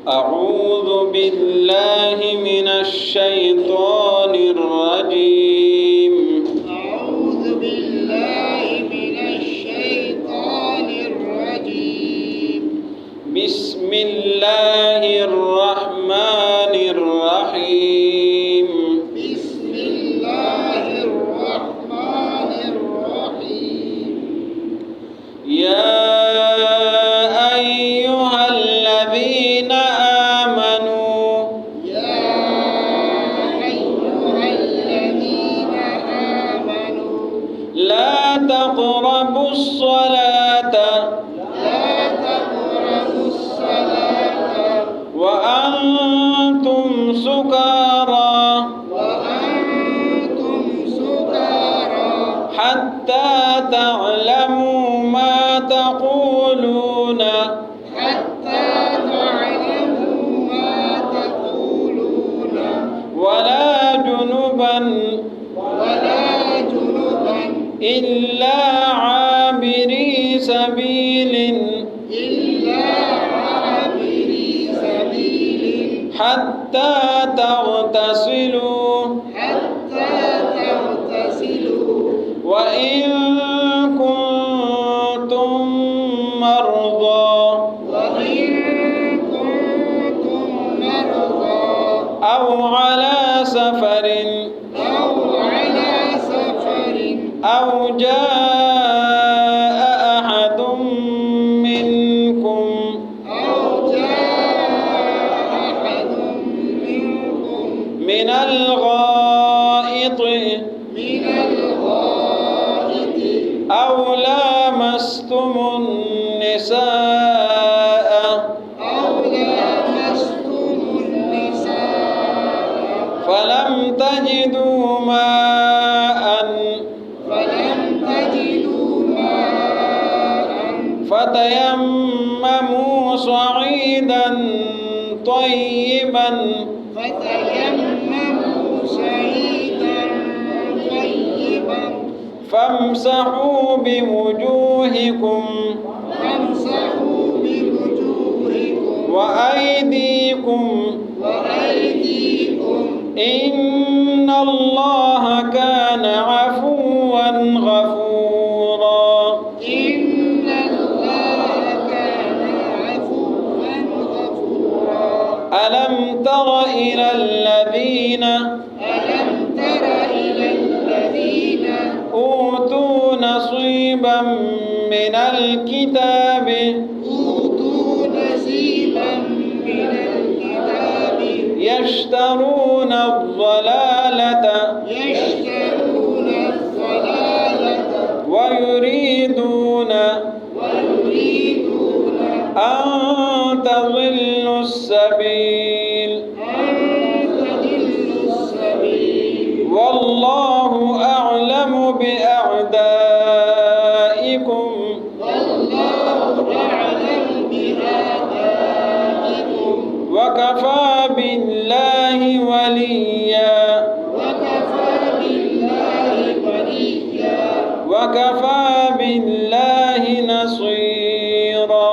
أعوذ بالله من الشيطان الرجيم. أعوذ بالله من الشيطان الرجيم. بسم الله الرحمن الرحيم. بسم الله الرحمن الرحيم. يا أيها الذين آمنوا يا أيها الذين آمنوا لا تقربوا الصلاة لا تقربوا الصلاة وأنتم سكارى وأنتم سكارى حتى تعلموا ما تقولون حتى تعلموا ما تقولون ولا جنبا إلا عابري سبيل إلا عابري سبيل حتى تغتسلوا حتى تغتسلوا وإن كنتم مرضى وإن كنتم مرضى أو على سفر أو جاء أحد منكم من الغائط أو لامستم النساء فلم تجدوا ماء فتيمموا صعيدا طيبا فامسحوا بوجوهكم وأيديكم إن الله كان عفوا غفورا. ألم تر إلى الذين أوتوا نصيبا من الكتاب يشترون الضلالة ويريدون أن تضلوا السبيل والله أعلم بأعدائكم وكفى بالله وليا وكفى بالله نصيرا.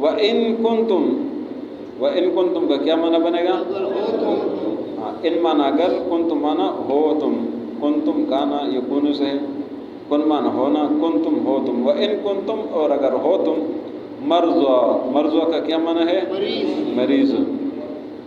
وَإِن كُنتُم کا کیا معنی بنے گا؟ اگر ہو تم ہاں، ان معنی اگر، کنتم معنی ہو تم، کنتم کانا یکون سے، کن معنی ہونا، کنتم ہو تم، وَإِن كُنتُم اور اگر ہو تم، مرضى کا کیا معنی ہے؟ مریض.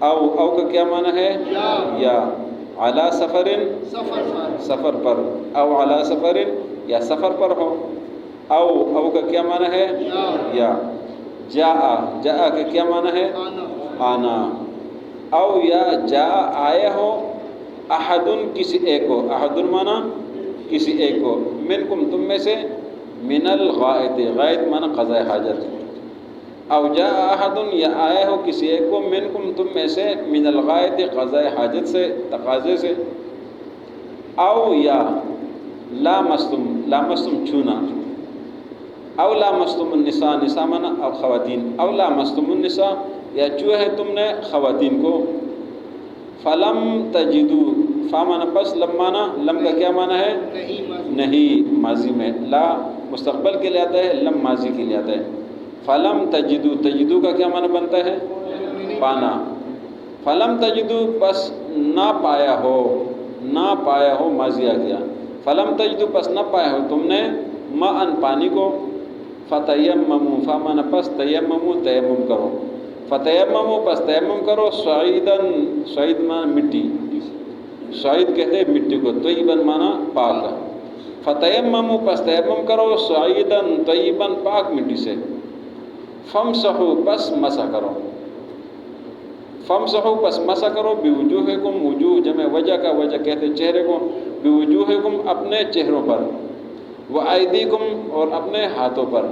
او کا کیا معنی ہے؟ یا. علی سفرن سفر پر، او علی سفرن یا سفر پر ہو. او کا کیا معنی ہے؟ یا. جاء کا کیا معنی ہے؟ آنا. او یا جاء آیا ہو، احدن کسی ایک کو، احدن معنی کسی ایک کو، منکم تم میں سے، من الغائط، غائط معنی قضاء حاجت. او جاء احدن یا آیا ہو کسی ایک کو، منکم تم میں سے، من الغائط قضاء حاجت سے، تقاضے سے. او یا لامستم چھونا. او لامستم النساء، نساء معنی او خواتین، او لامستم النساء یا چھوا ہے تم نے خواتین کو. فلم تجدو، فا معنی پس، لم معنی، لم کا کیا معنی ہے؟ نہیں ماضی میں، لا مستقبل کے لیے آتا ہے، لم ماضی کے لیے آتا ہے. فلم تجدو، تجدو کا کیا معنی بنتا ہے؟ پانا. فلم تجدو پس نہ پایا ہو، نہ پایا ہو ماضی آ گیا. فلم تجدو پس نہ پایا ہو تم نے، ماءً پانی کو. فتیمموا، فا معنی پس، تیمموا تیمم کرو. فتیمموا پس تیمم کرو، صعیداً، صعید معنی مٹی، صعید کہتے ہیں مٹی کو، طیباً معنی پاک. فتیمموا پس تیمم کرو، صعیداً طیباً پاک مٹی سے. فامسحوا پس مسح کرو. فامسحوا پس مسح کرو، بوجوہکم، وجوہ جمع وجہ کا، وجہ کہتے ہیں چہرے کو، بوجوہکم اپنے چہروں پر، وایدیکم اور اپنے ہاتھوں پر.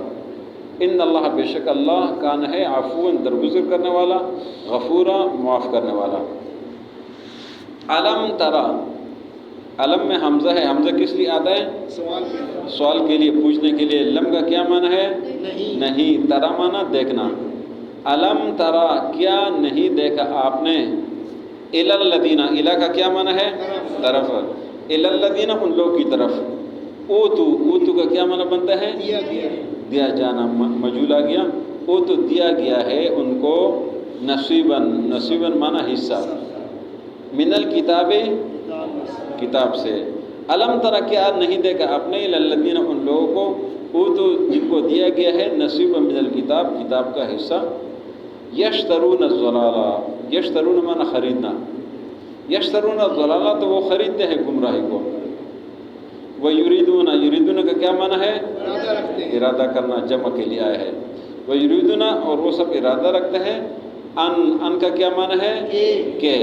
ان اللہ بے شک اللہ کان ہے، عفواً درگزر کرنے والا، غفورا معاف کرنے والا. علم ترى، علم میں حمزہ ہے، حمزہ کس لیے آتا ہے؟ سوال کے لیے، پوچھنے کے لیے. لم کا کیا معنی ہے؟ نہیں. ترى معنی دیکھنا. علم ترى کیا نہیں دیکھا آپ نے، الی الذین، الی کا کیا معنی ہے؟ طرف. الی الذین ان لوگ کی طرف. اوتو کا کیا معنی بنتا ہے؟ دیا جانا، مجھول آ گیا. اوتو دیا گیا ہے ان کو، نصیباً معنی حصہ، من الکتاب کتاب سے. علم ترى کیا نہیں دیکھا آپ نے، الی الذین ان لوگوں کو، اوتو جن کو دیا گیا ہے، نصیباً من الکتاب کتاب کا حصہ. یشترون الضلالہ، یشترون معنی خریدنا، یشترون الضلالہ تو وہ خریدتے ہیں گمراہی کو. وَيُرِيدُونَ، یریدون کا کیا معنی ہے؟ ارادہ کرنا، جمع کے لیے آیا ہے. وَيُرِيدُونَ اور وہ سب ارادہ رکھتے ہیں. ان کا کیا معنی ہے؟ کہ.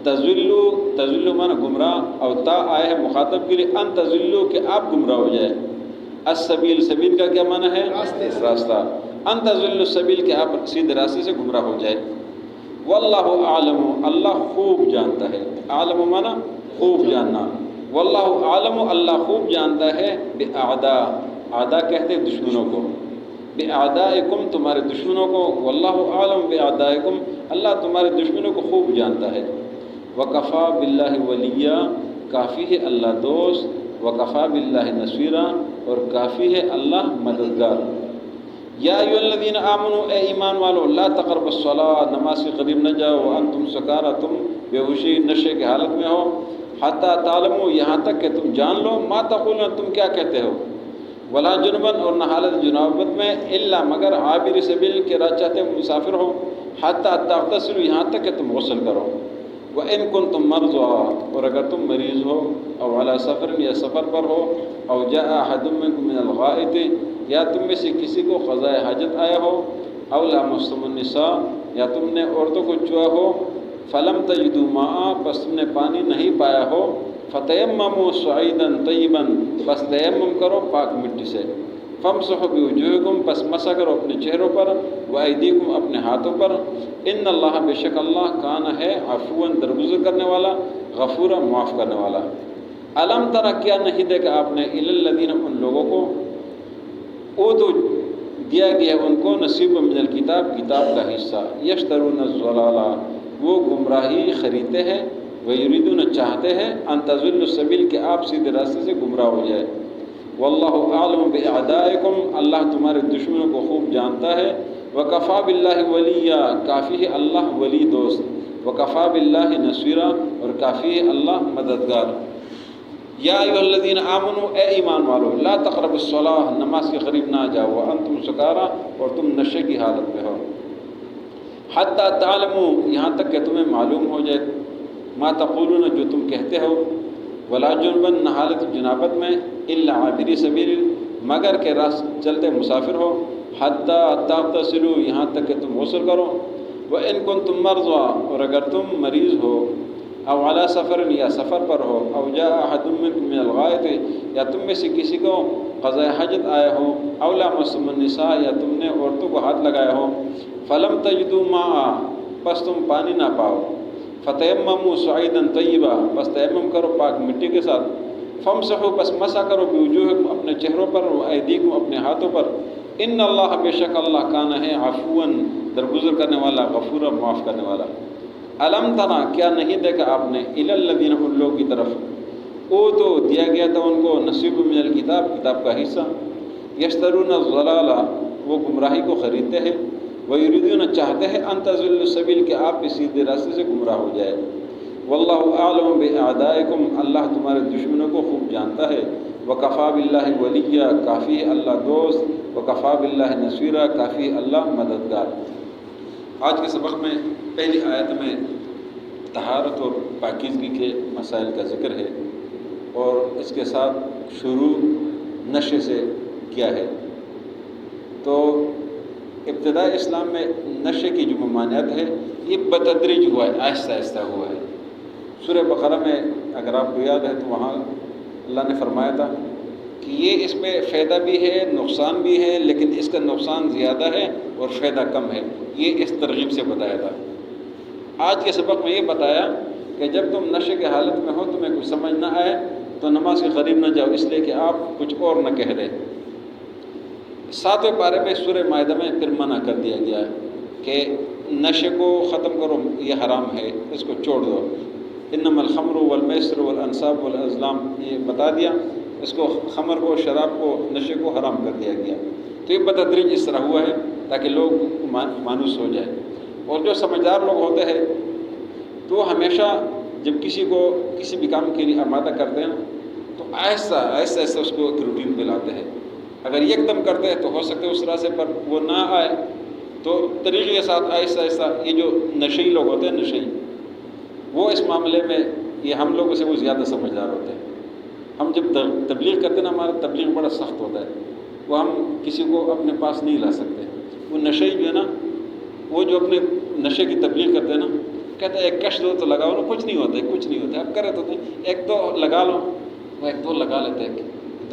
تضلو معنی گمراہ، اور تا آیا ہے مخاطب کے لیے، ان تضلو کہ آپ گمراہ ہو جائے. السبیل، سبیل کا کیا معنی ہے؟ راستہ. ان تضلوا السبیل کہ آپ سیدھے راستے سے گمراہ ہو جائے. واللہ عالم، اللہ خوب جانتا ہے. عالم معنی خوب جاننا. واللہ عالم، اللہ خوب جانتا ہے، باعداء، اعداء کہتے ہیں دشمنوں کو، باعدائکم تمہارے دشمنوں کو. واللہ عالم باعدائکم، اللہ تمہارے دشمنوں کو خوب جانتا ہے. وکفا باللہ ولیہ، کافی ہے اللہ دوست. وکفا باللہ نصیرا، اور کافی ہے اللہ مددگار. یا ایھا الذین آمنوا، اے ایمان والو، لا تقربوا الصلاۃ، نماز کے قریب نہ جاؤ، وانتم سکارا، تم بے ہوشی نشے کی حالت میں ہو. حتی تعلموا، یہاں تک کہ تم جان لو، ما تقولون تم کیا کہتے ہو. ولا جنباً اور نہ حالت جنابت میں، الا مگر عابر سبیل کے راہ چاہتے مسافر ہو. حتی تغتسلوا، یہاں تک کہ تم غسل کرو. وَإِن كُنتُم مَرْضَىٰ، اور اگر تم مریض ہو، او علی سفر یا سفر پر ہو، او جاء احد منکم من الغائط، یا تم میں سے کسی کو قضاء حاجت آیا ہو، او لامستم النساء، یا تم نے عورتوں کو چھوا ہو، فلم تجدوا ماء، پس تم نے پانی نہیں پایا ہو، فتیمموا صعیدا طیبا، بس تیمم کرو پاک مٹی سے. فامسحوا بوجوہکم، پس مسح کرو اپنے چہروں پر، وایدیکم اپنے ہاتھوں پر. ان اللہ بے شک اللہ کان ہے، عفواً درگزر کرنے والا، غفورا معاف کرنے والا. علم ترى کیا نہیں دیکھا آپ نے، الی الذین ان لوگوں کو، اوتو دیا گیا ان کو، نصیب من الکتاب کتاب کا حصہ. یشترون الضلالہ، وہ گمراہی خریدتے ہیں. ویریدون چاہتے ہیں، ان تضلوا السبیل کہ آپ سیدھے راستے سے گمراہ ہو جائے. واللہ اعلم باعدائکم، اللہ تمہارے دشمنوں کو خوب جانتا ہے. وکفا باللہ ولیہ، کافی ہے اللہ ولی دوست، وکفا باللہ نصیرہ، اور کافی ہے اللہ مددگار۔ یا ایھا الذین آمنوا، اے ایمان والو، لا تقربوا الصلاۃ، نماز کے قریب نہ جاؤ، وانتم سکارا، اور تم نشے کی حالت میں ہو، حتی تعلموا، یہاں تک کہ تمہیں معلوم ہو جائے، ما تقولون، جو تم کہتے ہو، ولا جنبا، نہ حالت جنابت میں، الا عابری سبیل، مگر کہ راست چلتے مسافر ہو، حتی تغتسلوا، یہاں تک کہ تم غسل کرو، وان کنتم مرضی، اور اگر تم مریض ہو، او علی سفر، یا سفر پر ہو، او جاء احد منکم من الغائط، یا تم میں سے کسی کو قضاء حاجت آیا ہو، او لامستم النساء، یا تم نے عورتوں کو ہاتھ لگایا ہو، فلم تجدوا ماء، پس تم پانی نہ پاؤ، فتیمموا صعیدا طیبا، پس تیمم کرو پاک مٹی کے ساتھ، فامسحوا، پس مسح کرو بوجوہکم، اپنے چہروں پر، وایدیکم، اپنے ہاتھوں پر، ان اللہ، بے شک اللہ، کان ہے، عفوا، درگزر کرنے والا، غفورا، معاف کرنے والا۔ الم ترا، کیا نہیں دیکھا آپ نے، الی الذین، ان لوگوں کی طرف، اوتو، دیا گیا تھا ان کو، نصیب من الکتاب، کتاب کا حصہ، یشترون الضلالہ، وہ گمراہی کو خریدتے ہیں، ویریدون، چاہتے ہیں، ان تضلوا السبیل، کہ آپ اس سیدھے راستے سے گمراہ ہو جائے، واللہ اعلم باعدائکم، اللہ تمہارے دشمنوں کو خوب جانتا ہے، وکفا باللہ ولیہ، کافی ہے اللہ دوست، وکفا باللہ نصیرہ، کافی ہے اللہ مددگار۔ آج کے سبق میں پہلی آیت میں طہارت اور پاکیزگی کے مسائل کا ذکر ہے، اور اس کے ساتھ شروع نشے سے کیا ہے۔ تو ابتداء اسلام میں نشے کی جو ممانعت ہے، یہ بتدریج ہوا ہے، آہستہ آہستہ ہوا ہے۔ سورہ بقرہ میں اگر آپ کو یاد ہے تو وہاں اللہ نے فرمایا تھا کہ یہ اس میں فائدہ بھی ہے، نقصان بھی ہے، لیکن اس کا نقصان زیادہ ہے اور فائدہ کم ہے، یہ اس ترغیب سے بتایا تھا۔ آج کے سبق میں یہ بتایا کہ جب تم نشے کے حالت میں ہو، تمہیں کچھ سمجھ نہ آئے تو نماز کے قریب نہ جاؤ، اس لیے کہ آپ کچھ اور نہ کہہ رہے۔ 7ویں پارے میں سورہ مائدہ میں پھر منع کر دیا گیا ہے کہ نشے کو ختم کرو، یہ حرام ہے، اس کو چھوڑ دو، انما الخمر والمیسر والانصاب والازلام، یہ بتا دیا، اس کو، خمر کو، شراب کو، نشے کو حرام کر دیا گیا۔ تو یہ بتدریج اس طرح ہوا ہے تاکہ لوگ مانوس ہو جائے، اور جو سمجھدار لوگ ہوتے ہیں تو ہمیشہ جب کسی کو کسی بھی کام کے لیے آمادہ کرتے ہیں تو آہستہ آہستہ آہستہ اس کو ایک روٹین پہ لاتے ہیں۔ اگر ایک دم کرتے ہیں تو ہو سکتا ہے اس راستے پر وہ نہ آئے، تو طریقے کے ساتھ آہستہ آہستہ، یہ جو نشئی لوگ ہوتے ہیں، نشئی، وہ اس معاملے میں یہ ہم لوگوں سے وہ زیادہ سمجھدار ہوتے ہیں۔ ہم جب تبلیغ کرتے ہیں نا، ہمارا تبلیغ بڑا سخت ہوتا ہے، وہ ہم کسی کو اپنے پاس نہیں لا سکتے۔ وہ نشئی جو ہے نا، وہ جو اپنے نشے کی تبلیغ کرتے ہیں نا، کہتے ہیں ایک کش دو تو لگاؤ نا، کچھ نہیں ہوتا ہے، کچھ نہیں ہوتا ہے، اب کرے تو ایک دو لگا لو، وہ ایک دو لگا لیتے ہیں،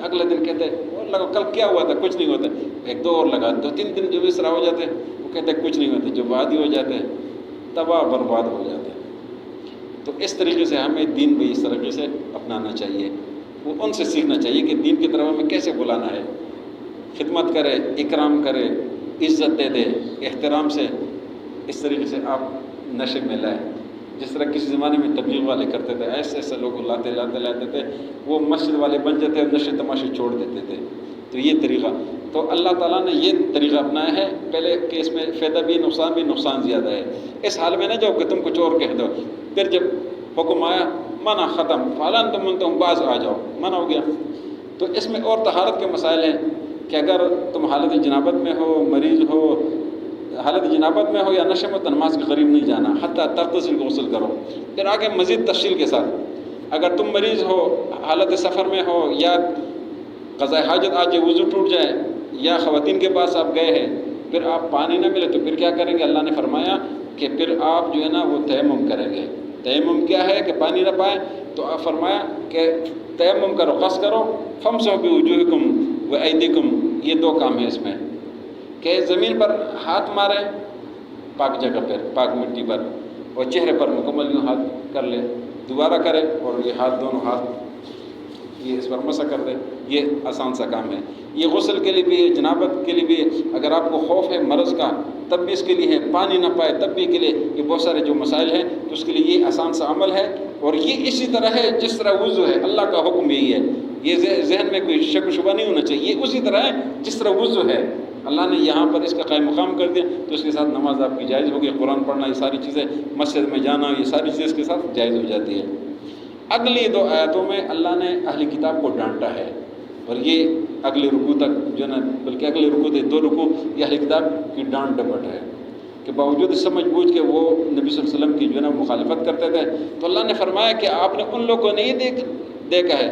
اگلے دن کہتے ہیں اور لگاؤ، کل کیا ہوا تھا، کچھ نہیں ہوتا، ایک دو اور لگا، 2-3 دن جو اس طرح ہو جاتے ہیں، وہ کہتے ہیں کچھ نہیں ہوتا، جو وادی ہو جاتے ہیں تباہ برباد ہو جاتے ہیں۔ تو اس طریقے سے ہمیں دین بھی اس طریقے سے اپنانا چاہیے، وہ ان سے سیکھنا چاہیے کہ دین کی طرف ہمیں کیسے بلانا ہے، خدمت کرے، اکرام کرے، عزت دے دے، احترام سے، اس طریقے سے آپ نشے میں لائیں، جس طرح کسی زمانے میں تبلیغ والے کرتے تھے، ایسے ایسے لوگ لاتے تھے، وہ مسجد والے بن جاتے اور نشے تماشے چھوڑ دیتے تھے۔ تو یہ طریقہ، تو اللہ تعالیٰ نے یہ طریقہ اپنایا ہے پہلے کہ اس میں فائدہ بھی، نقصان زیادہ ہے۔ اس حال میں نہ جاؤ کہ تم کچھ اور کہہ دو، پھر جب حکم آیا، منع ختم، فعلان تم باز آ جاؤ، منع ہو گیا۔ تو اس میں اور طہارت کے مسائل ہیں کہ اگر تم حالت جنابت میں ہو، مریض ہو، حالت جنابت میں ہو یا نشے میں، تو نماز کے قریب نہیں جانا، حتیٰ تغتسل، غسل کرو۔ پھر آگے مزید تفصیل کے ساتھ، اگر تم مریض ہو، حالت سفر میں ہو، یا قضاء حاجت آ جائے، وضو ٹوٹ جائے، یا خواتین کے پاس آپ گئے ہیں، پھر آپ پانی نہ ملے تو پھر کیا کریں گے؟ اللہ نے فرمایا کہ پھر آپ جو ہے نا وہ تیمم کریں گے۔ تیمم کیا ہے کہ پانی نہ پائیں تو آپ فرمایا کہ تیمم کرو، قص کرو، فامسحوا بوجوہکم وایدیکم، یہ 2 کام ہیں اس میں، کہ زمین پر ہاتھ ماریں، پاک جگہ پر، پاک مٹی پر، اور چہرے پر مکمل یوں ہاتھ کر لے، دوبارہ کرے اور یہ ہاتھ، دونوں ہاتھ یہ اس پر مسح کر دے، یہ آسان سا کام ہے۔ یہ غسل کے لیے بھی ہے، جنابت کے لیے بھی ہے، اگر آپ کو خوف ہے مرض کا تب بھی اس کے لیے ہے، پانی نہ پائے تب بھی کے لیے، یہ بہت سارے جو مسائل ہیں تو اس کے لیے یہ آسان سا عمل ہے، اور یہ اسی طرح ہے جس طرح وضو ہے، اللہ کا حکم یہی ہے، یہ ذہن میں کوئی شک و شبہ نہیں ہونا چاہیے، یہ اسی طرح ہے جس طرح وضو ہے۔ اللہ نے یہاں پر اس کا قائم مقام کر دیا تو اس کے ساتھ نماز آپ کی جائز ہوگی، قرآن پڑھنا، یہ ساری چیزیں، مسجد میں جانا، یہ ساری چیزیں اس کے ساتھ جائز ہو جاتی ہے۔ اگلی 2 آیتوں میں اللہ نے اہل کتاب کو ڈانٹا ہے، اور یہ اگلے رکوع تک جو ہے نا، بلکہ اگلے رکوع تھے 2 رکوع یہ اہل کتاب کی ڈانٹ ڈپٹ ہے کہ باوجود سمجھ بوجھ کے وہ نبی صلی اللہ علیہ وسلم کی جو ہے نا مخالفت کرتے تھے، تو اللہ نے فرمایا کہ آپ نے ان لوگوں کو نہیں دیکھا ہے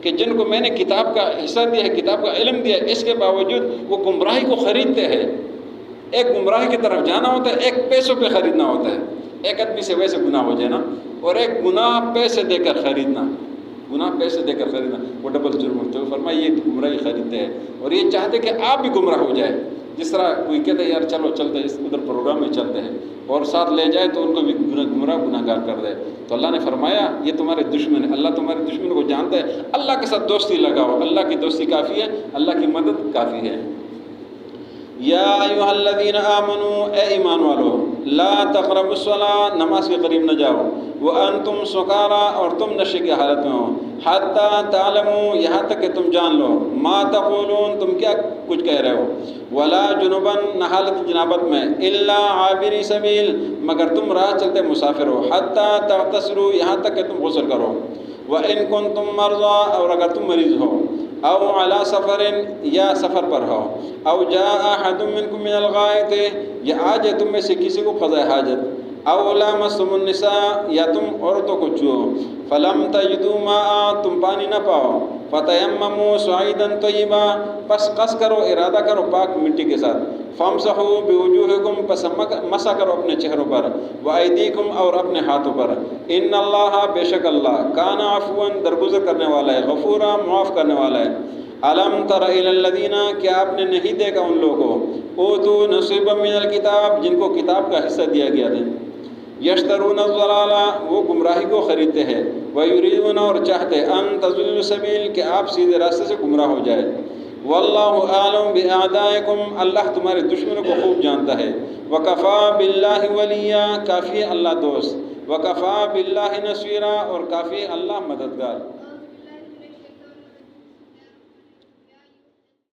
کہ جن کو میں نے کتاب کا حصہ دیا ہے، کتاب کا علم دیا ہے، اس کے باوجود وہ گمراہی کو خریدتے ہیں۔ ایک گمراہی کی طرف جانا ہوتا ہے، ایک پیسوں پہ خریدنا ہوتا ہے۔ ایک آدمی سے ویسے گناہ ہو جائے نا، اور ایک گناہ پیسے دے کر خریدنا، گناہ پیسے دے کر خریدنا وہ ڈبل جرم ہوتا ہے۔ فرمایا یہ گمراہی خریدتے ہیں اور یہ چاہتے کہ آپ بھی گمراہ ہو جائے۔ جس طرح کوئی کہتے ہیں یار چلو چلتے ہیں ادھر پروگرام میں چلتے ہیں، اور ساتھ لے جائے تو ان کو بھی گناہ گار کر دے۔ تو اللہ نے فرمایا یہ تمہارے دشمن ہے، اللہ تمہارے دشمن کو جانتا ہے، اللہ کے ساتھ دوستی لگاؤ، اللہ کی دوستی کافی ہے، اللہ کی مدد کافی ہے۔ یا ایھا الذین آمنوا، اے ایمان والو، لا تقربوا الصلاۃ، نماز کے قریب نہ جاؤ، وانتم سکارا، اور تم نشے کی حالت میں ہو، حتی تعلموا، یہاں تک کہ تم جان لو، ما تقولون، تم کیا کچھ کہہ رہے ہو، ولا جنبا، نہ حالت جنابت میں، الا عابری سبیل، مگر تم راہ چلتے مسافر ہو، حتی تغتسلوا، یہاں تک کہ تم غسل کرو، وان کنتم مرضی، اور اگر تم مریض ہو، او علی سفر، یا سفر پر ہو، او جاء احد منکم من الغائط، یا آ جائے تم میں سے کسی کو قضاء حاجت، او لامستم النساء، یا تم عورتوں کو چھو، فلم تجدوا ماء، تم پانی نہ پاؤ، فتیمموا صعیدا طیبا، پس قصد کرو، ارادہ کرو پاک مٹی کے ساتھ، فامسحوا بوجوہکم، پس مسح کرو اپنے چہروں پر، وایدیکم، اور اپنے ہاتھوں پر، ان اللہ، بے شک اللہ، کان عفوا، درگزر کرنے والا ہے، غفورا، معاف کرنے والا ہے۔ الم تر الی الذین، کیا آپ نے نہیں دیکھا ان لوگوں کو، اوتوا نصیبا من الکتاب، جن کو کتاب کا حصہ دیا گیا تھا، یشترون الضلالہ، وہ گمراہی کو خریدتے ہیں، ویریدون، اور چاہتے، ان تضلوا السبیل، کہ آپ سیدھے راستے سے گمراہ ہو جائے، واللہ اعلم باعدائکم، اللہ تمہارے دشمنوں کو خوب جانتا ہے، وکفی باللہ ولیا، کافی اللہ دوست، وکفی باللہ نصیرا، اور کافی اللہ مددگار۔